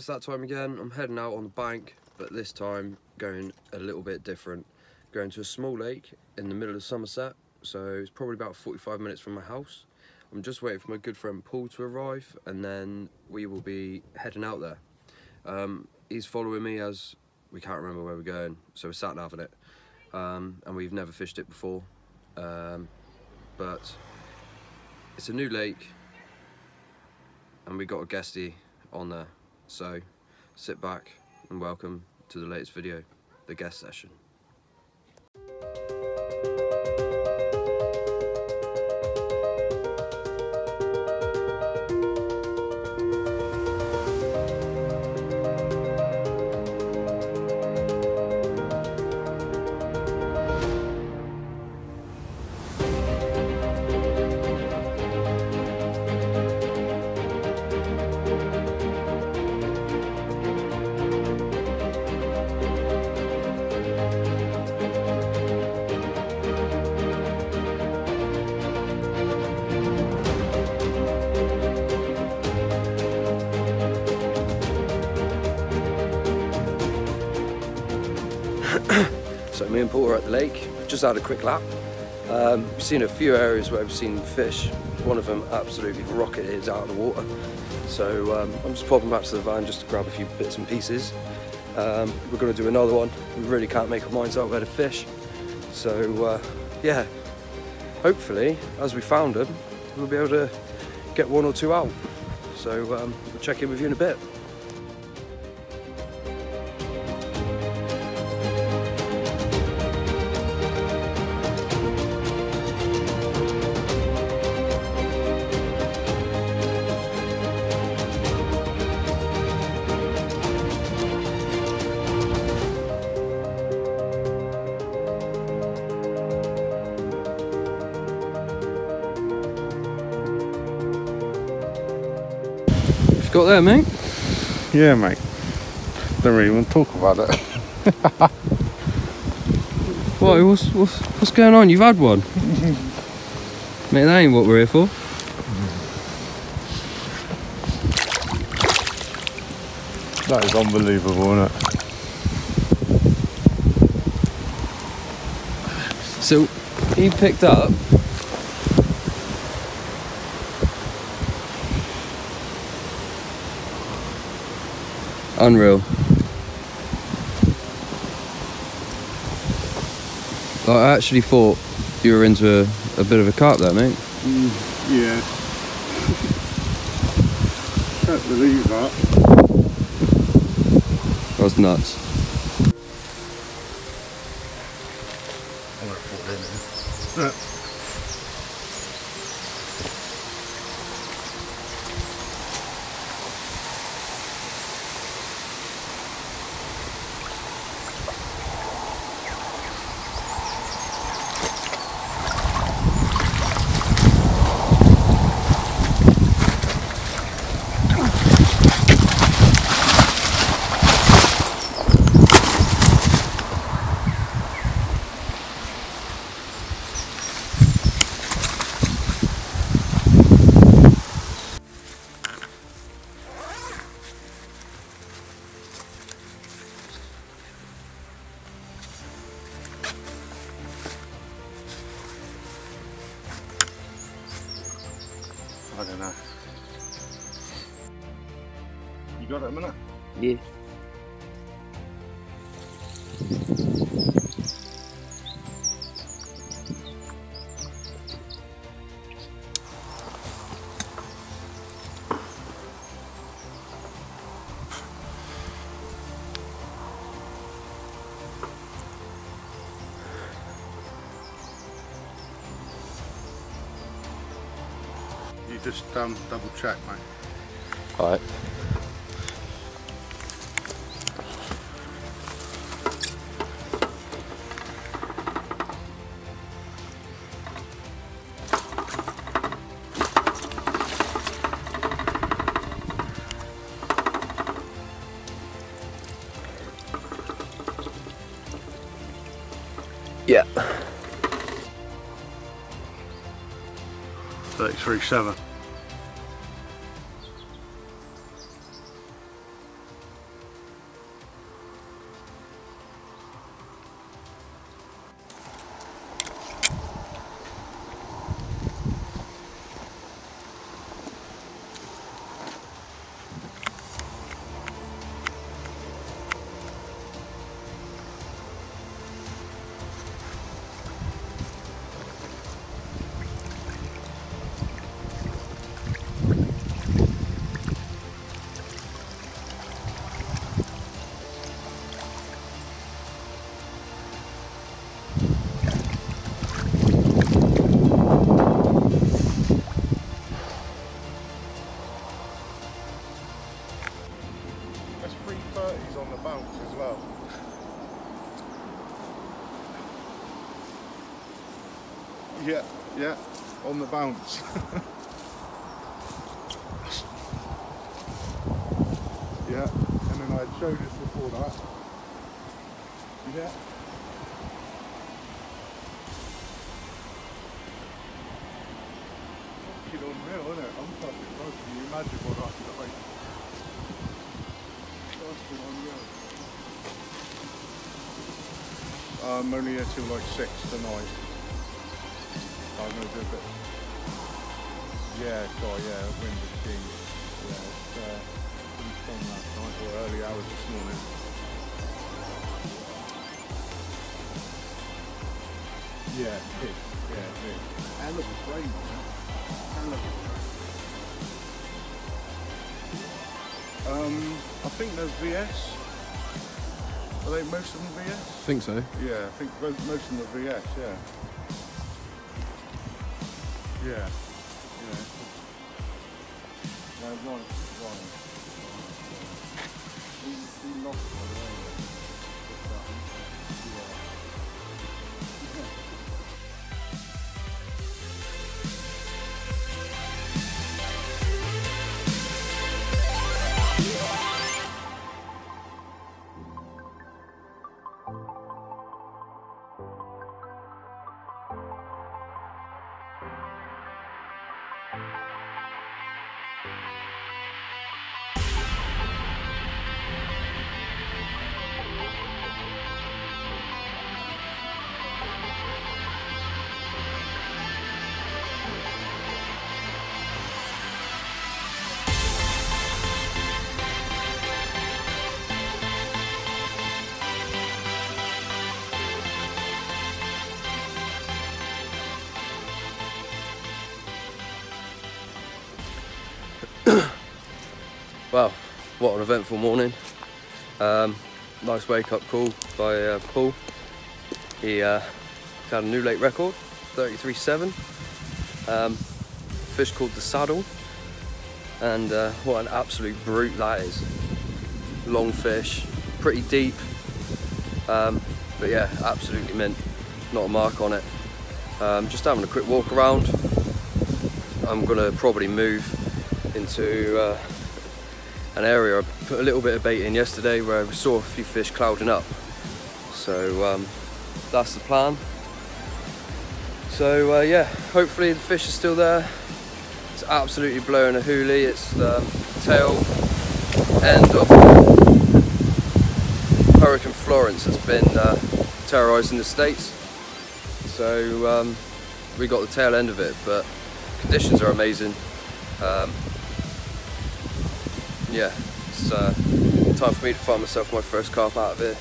it's that time again. I'm heading out on the bank, but this time going a little bit different. Going to a small lake in the middle of Somerset, so it's probably about 45 minutes from my house. I'm just waiting for my good friend Paul to arrive, and then we will be heading out there. He's following me as we can't remember where we're going, so we're sat naving it, and we've never fished it before, but it's a new lake and we got a guestie on there, so sit back and welcome to the latest video, the guest session. So me and Paul are at the lake, just had a quick lap. We've seen a few areas where we've seen fish. One of them absolutely rocketed out of the water. So I'm just popping back to the van just to grab a few bits and pieces. We're going to do another one. We really can't make our minds out where to fish. So yeah, hopefully as we found them, we'll be able to get one or two out. So we'll check in with you in a bit. Got there, mate? Yeah, mate. Don't really want to talk about it. What? What's going on? You've had one? Mate, that ain't what we're here for. That is unbelievable, isn't it? So, he picked up unreal. I actually thought you were into a bit of a carp there, mate. Yeah. Can't believe that. That was nuts. I'm gonna put it in. I don't know. You got it a minute? Yeah. You just double check, mate. Alright. Yeah. 33.7. Yeah, yeah, on the bounce. Yeah, and then I had showed this before that. Yeah. Fucking unreal, isn't it? I'm fucking close. Can you imagine what I could like? Fucking unreal. I'm only here till like 6 tonight. I'm going to do a bit. Yeah, God, yeah, wind is king. Yeah, it's pretty fun last night, or early hours this morning. Yeah, it is. Yeah, it is. Hell of a frame on it. Hell of a frame. I think they're VS. Are they most of them VS? I think so. Yeah, I think most of them are VS, yeah. Yeah. Yeah. No, right. He lost one earlier. Wow, what an eventful morning. Nice wake up call by Paul. He had a new lake record, 33.7. Fish called the Saddle, and what an absolute brute that is. Long fish, pretty deep, but yeah, absolutely mint. Not a mark on it. Just having a quick walk around. I'm gonna probably move into an area I put a little bit of bait in yesterday where we saw a few fish clouding up. So that's the plan. So yeah, hopefully the fish are still there. It's absolutely blowing a hoolie. It's the tail end of Hurricane Florence that's been terrorising the States. So we got the tail end of it, but conditions are amazing. Yeah, it's time for me to find myself my first carp out of here.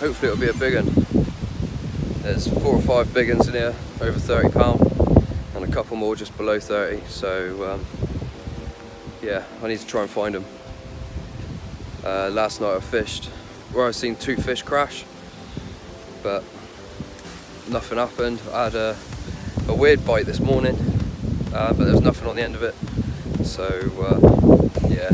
Hopefully it'll be a big one. There's 4 or 5 big ones in here, over 30 pound, and a couple more just below 30. So yeah, I need to try and find them. Last night I fished where I seen 2 fish crash, but nothing happened. I had a weird bite this morning, but there was nothing on the end of it. So yeah,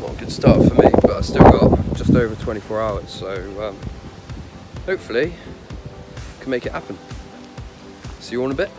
not a good start for me, but I still got just over 24 hours, so hopefully I can make it happen. See you all in a bit.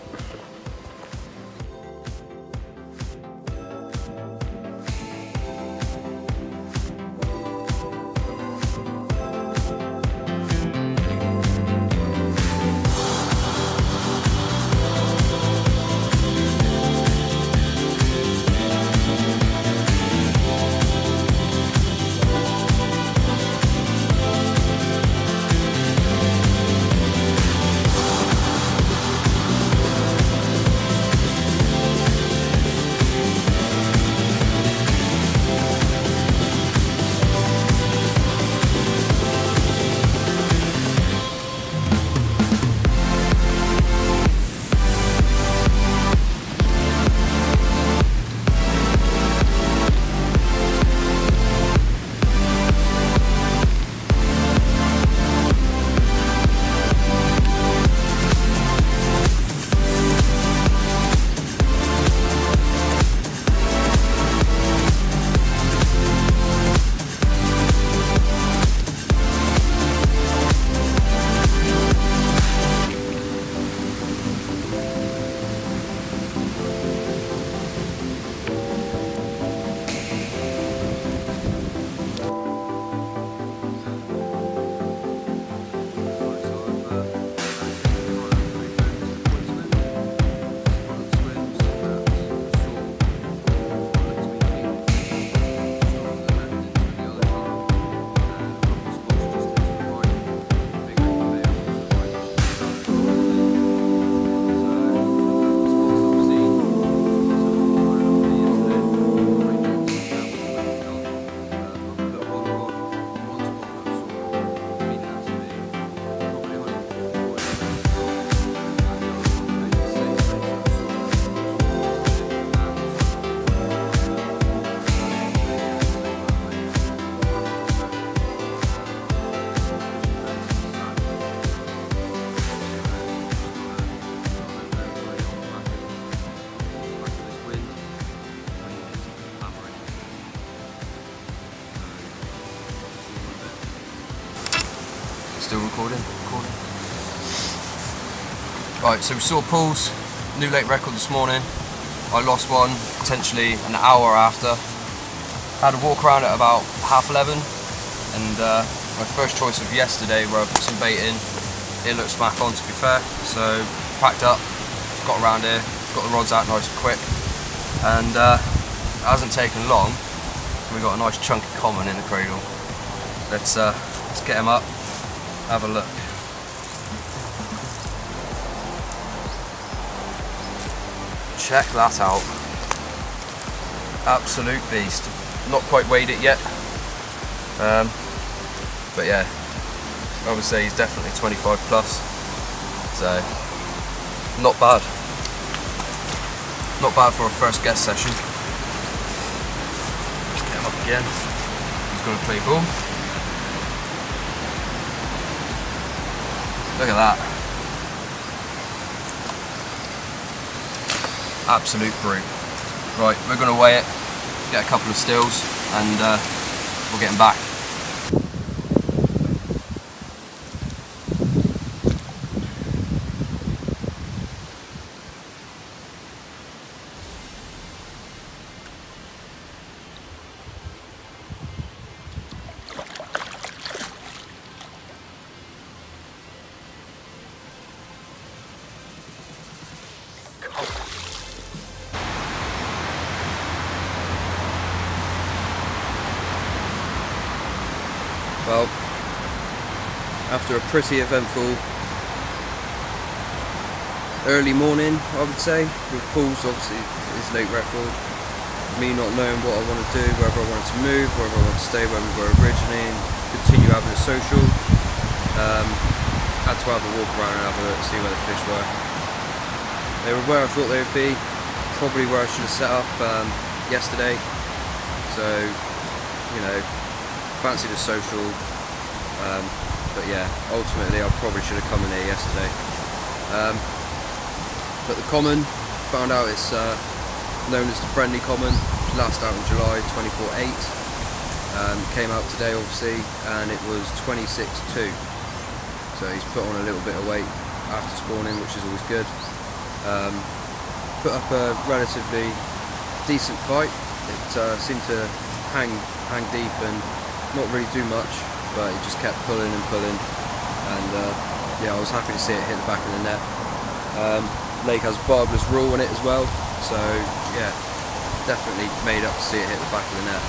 Still recording? Right, so we saw Paul's new lake record this morning. I lost one potentially an hour after. Had a walk around at about 11:30, and my first choice of yesterday, where I put some bait in, it looked smack on, to be fair. So packed up, got around here, got the rods out nice and quick, and it hasn't taken long. We got a nice chunky common in the cradle. Let's get him up, have a look. Check that out. Absolute beast. Not quite weighed it yet, but yeah, I would say he's definitely 25 plus. So not bad. Not bad for a first guest session. Let's get him up again. He's going to play ball. Look at that. Absolute brute. Right, we're going to weigh it, get a couple of stills, and we'll get him back. Well, after a pretty eventful early morning, I would say, with Paul's obviously his late record, me not knowing what I want to do, whether I wanted to move, whether I wanted to stay where we were originally and continue having a social, had to have a walk around and have a look, see where the fish were. They were where I thought they would be, probably where I should have set up yesterday, so, you know, fancied a social, but yeah, ultimately I probably should have come in here yesterday. But the common, found out it's known as the friendly common, last out in July, 24.8. Came out today obviously, and it was 26.2. So he's put on a little bit of weight after spawning, which is always good. Put up a relatively decent fight. It seemed to hang deep and not really do much, but it just kept pulling and pulling, and yeah, I was happy to see it hit the back of the net. Lake has barbless rule in it as well, so yeah, definitely made up to see it hit the back of the net.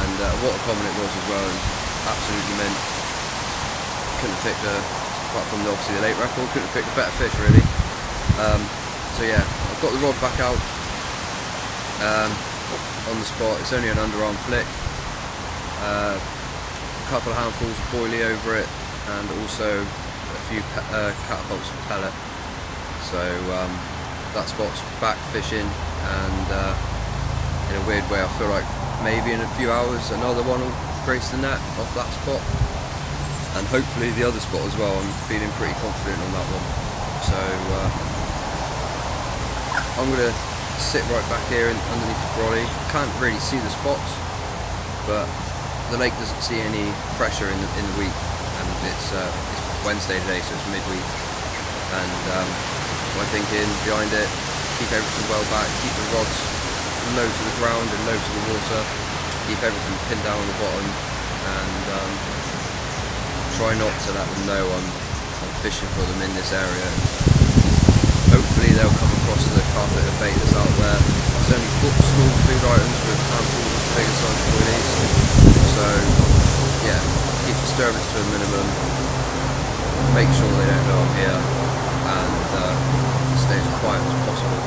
And what a common it was as well, and absolutely mint. Couldn't have picked apart from obviously the late record, couldn't have picked a better fish really. So yeah, I've got the rod back out on the spot. It's only an underarm flick. A couple of handfuls of boilie over it, and also a few catapults of pellet. So that spot's back fishing, and in a weird way I feel like maybe in a few hours another one will grace the net off that spot, and hopefully the other spot as well. I'm feeling pretty confident on that one. So I'm going to sit right back here underneath the brolly. Can't really see the spots, but the lake doesn't see any pressure in the week, and it's Wednesday today, so it's midweek, and my thinking behind it, keep everything well back, keep the rods low to the ground and low to the water, keep everything pinned down on the bottom, and try not to let them know I'm fishing for them in this area. Hopefully they'll come across the carpenter bait that's out there. There's only small food items with handfuls of bigger size boilies. So yeah, keep disturbance to a minimum, make sure they don't know I'm here, and stay as quiet as possible.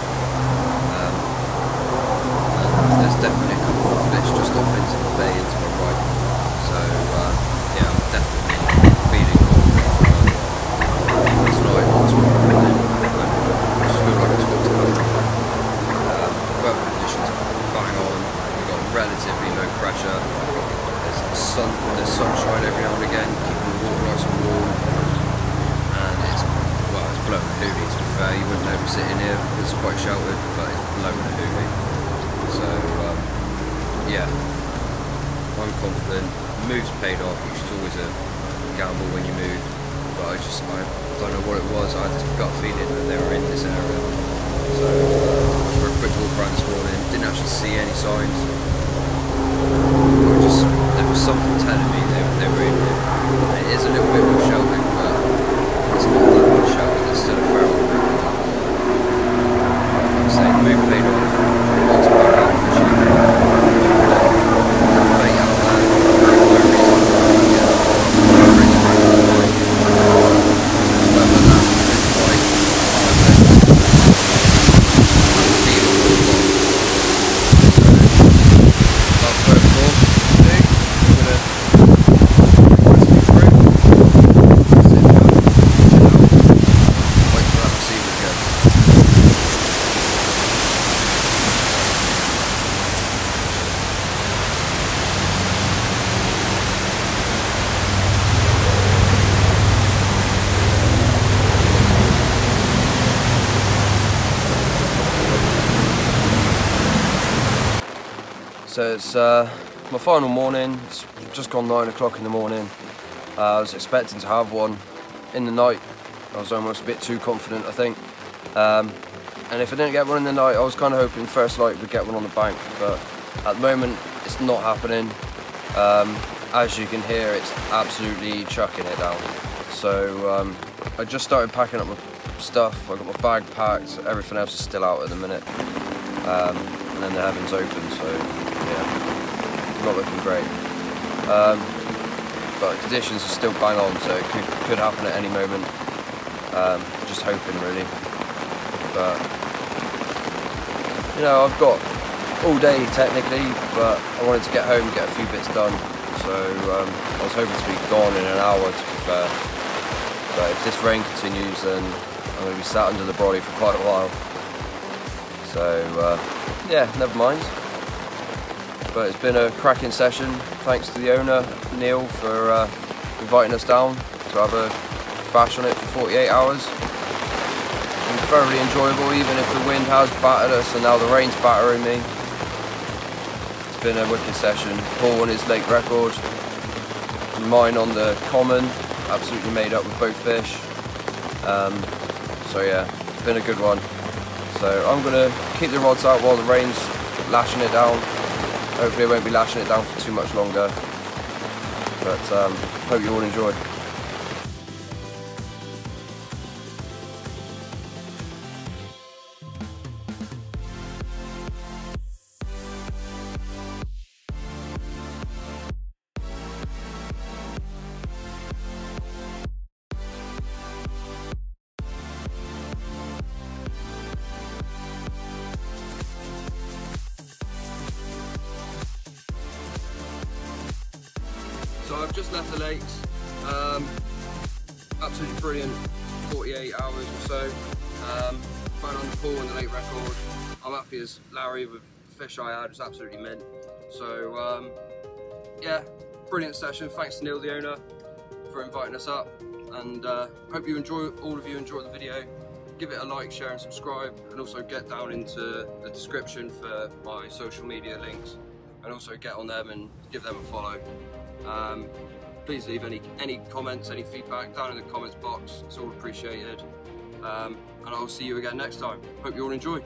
And there's definitely a couple of fish just off into the bay into my right, so yeah, I'm definitely feeling confident tonight and tomorrow morning. I just feel like it's got to come. Weather conditions are bang on, we've got relatively low pressure. There's sunshine every now and again, keeping the water nice and warm, and it's blowing a hoolie, to be fair. You wouldn't know me sitting here, it's quite sheltered, but it's blowing a hoolie. So yeah, I'm confident. The move's paid off, which is always a gamble when you move, but I don't know what it was. I had this gut feeling that they were in this area. So for a quick walk around this morning, didn't actually see any signs. There was something telling me they were in here. It is a little bit more shelving, but it's not that much shelving. There's still a fair amount of movement. Like I say, the move paid off. Lots of back out fishing. Bait out there. No reason to get bring it back to the line. Whether that's a bit white, So it's my final morning. It's just gone 9 o'clock in the morning. I was expecting to have one in the night. I was almost a bit too confident, I think. And if I didn't get one in the night, I was kind of hoping first light we'd get one on the bank, but at the moment it's not happening. As you can hear, it's absolutely chucking it down. So I just started packing up my stuff. I got my bag packed. Everything else is still out at the minute. And then the heavens open, so yeah, not looking great. But conditions are still bang on, so it could happen at any moment. Just hoping, really. But you know, I've got all day technically, but I wanted to get home and get a few bits done. So I was hoping to be gone in an hour, to be fair. But if this rain continues, then I'm going to be sat under the brolly for quite a while. So yeah, never mind. But it's been a cracking session. Thanks to the owner, Neil, for inviting us down to have a bash on it for 48 hours. It's been thoroughly enjoyable, even if the wind has battered us and now the rain's battering me. It's been a wicked session. Paul on his lake record, and mine on the common, absolutely made up with both fish. So yeah, it's been a good one. So I'm going to keep the rods out while the rain's lashing it down. Hopefully it won't be lashing it down for too much longer. But hope you all enjoy. So I've just left the lakes, absolutely brilliant 48 hours or so, found on the pool and the lake record. I'm happy as Larry with the fish I had, it was absolutely mint. So yeah, brilliant session. Thanks to Neil, the owner, for inviting us up, and hope you all of you enjoy the video. Give it a like, share and subscribe, and also get down into the description for my social media links, and also get on them and give them a follow. Please leave any comments, any feedback down in the comments box. It's all appreciated. And I'll see you again next time. Hope you all enjoy.